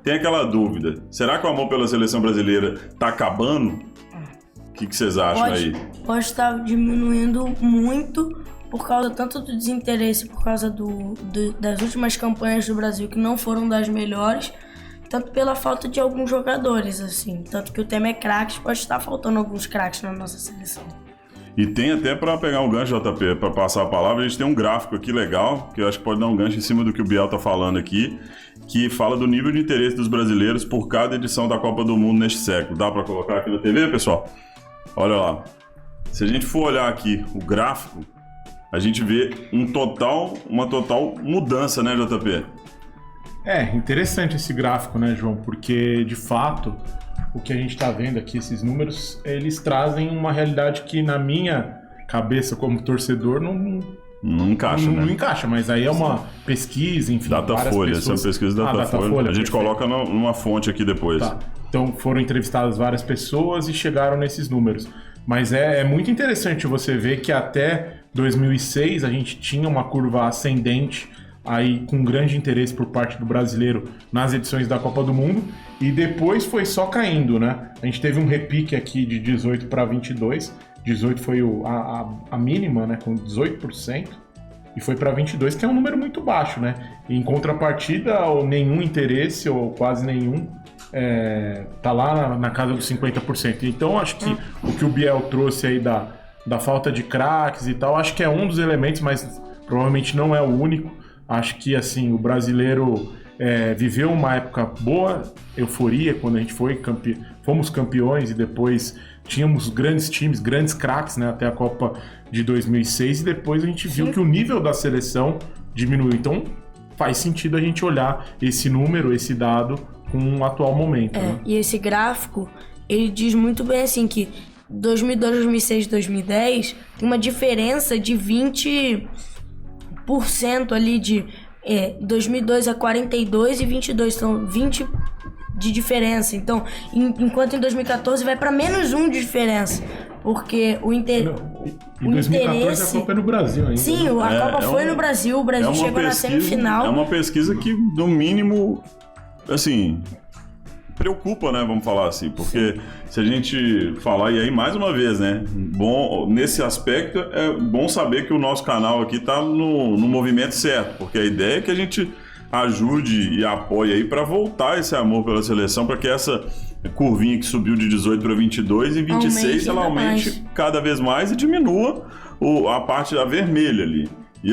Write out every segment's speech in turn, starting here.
tem aquela dúvida. Será que o amor pela seleção brasileira tá acabando? O que vocês acham aí? Pode estar diminuindo muito por causa tanto do desinteresse, por causa das últimas campanhas do Brasil que não foram das melhores, tanto pela falta de alguns jogadores, assim. Tanto que o tema é craques, pode estar faltando alguns craques na nossa seleção. E tem até para pegar um gancho, JP, para passar a palavra, a gente tem um gráfico aqui legal, que eu acho que pode dar um gancho em cima do que o Biel tá falando aqui, que fala do nível de interesse dos brasileiros por cada edição da Copa do Mundo neste século. Dá para colocar aqui na TV, pessoal? Olha lá. Se a gente for olhar aqui o gráfico, a gente vê uma total mudança, né, JP? É, interessante esse gráfico, né, João? Porque, de fato, o que a gente está vendo aqui, esses números, eles trazem uma realidade que, na minha cabeça, como torcedor, não encaixa, né? Não encaixa, mas aí é uma pesquisa, enfim, Datafolha, essa é uma pesquisa da Datafolha. A gente coloca numa fonte aqui depois. Tá. Então, foram entrevistadas várias pessoas e chegaram nesses números. Mas é muito interessante você ver que até 2006 a gente tinha uma curva ascendente aí com grande interesse por parte do brasileiro nas edições da Copa do Mundo, e depois foi só caindo, né? A gente teve um repique aqui de 18 para 22, 18 foi a mínima, né, com 18%, e foi para 22, que é um número muito baixo, né? E em contrapartida, nenhum interesse, ou quase nenhum, tá lá na casa dos 50%. Então, acho que o que o Biel trouxe aí da falta de craques e tal, acho que é um dos elementos, mas provavelmente não é o único. Acho que, assim, o brasileiro viveu uma época boa, euforia, quando a gente fomos campeões e depois tínhamos grandes times, grandes craques, né, até a Copa de 2006, e depois a gente viu que o nível da seleção diminuiu. Então, faz sentido a gente olhar esse número, esse dado, com o atual momento. Né? E esse gráfico, ele diz muito bem, assim, que 2002, 2006, 2010 tem uma diferença de 20% ali de 2002 a 42 e 22, então 20 de diferença. Então, enquanto em 2014 vai para menos 1 de diferença, porque o interesse... Em 2014 a Copa é no Brasil ainda. Sim, a Copa foi no Brasil, o Brasil chegou na semifinal. É uma pesquisa que, no mínimo, assim, preocupa, né, vamos falar assim, porque se a gente falar, e aí mais uma vez, né, nesse aspecto é bom saber que o nosso canal aqui tá no movimento certo, porque a ideia é que a gente ajude e apoie aí para voltar esse amor pela seleção, para que essa curvinha que subiu de 18 para 22 e 26 ela aumente cada vez mais e diminua a parte da vermelha ali. E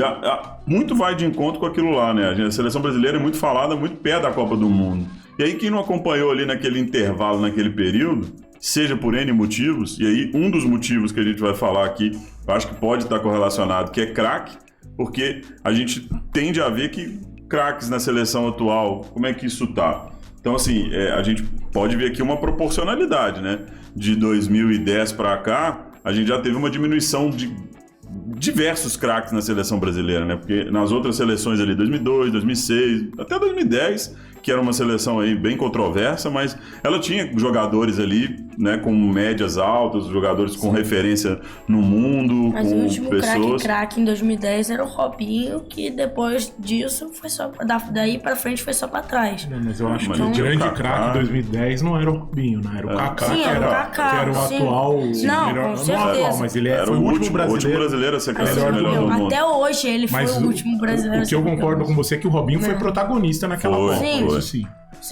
muito vai de encontro com aquilo lá, né? A seleção brasileira é muito falada, muito perto da Copa do Mundo. E aí quem não acompanhou ali naquele intervalo, naquele período, seja por N motivos, e aí um dos motivos que a gente vai falar aqui, eu acho que pode estar correlacionado, que é craque, porque a gente tende a ver que craques na seleção atual, como é que isso tá? Então, assim, a gente pode ver aqui uma proporcionalidade, né? De 2010 para cá, a gente já teve uma diminuição de diversos craques na seleção brasileira, né? Porque nas outras seleções ali, 2002, 2006, até 2010, que era uma seleção aí bem controversa, mas ela tinha jogadores ali, né, com médias altas, jogadores com referência no mundo, mas com o último pessoas... craque em 2010 era o Robinho, que depois disso foi só daí pra frente foi só pra trás. Não, mas eu acho que o grande craque em 2010 não era o Robinho, né? Era o Kaká, sim, que era o atual melhor, com certeza. não atual, mas ele era foi o último brasileiro a ser campeão melhor do mundo. Até hoje ele foi o último brasileiro. O que eu concordo com você é que o Robinho foi protagonista naquela Copa. Sim.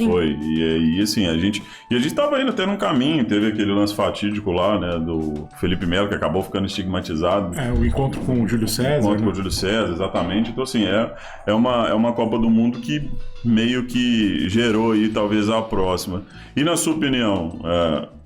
Foi, e aí assim, a gente tava indo até num caminho, teve aquele lance fatídico lá, né, do Felipe Melo, que acabou ficando estigmatizado. O encontro com o Júlio César. O encontro com o Júlio César, exatamente. Então, assim, é uma Copa do Mundo que meio que gerou aí, talvez, a próxima. E na sua opinião,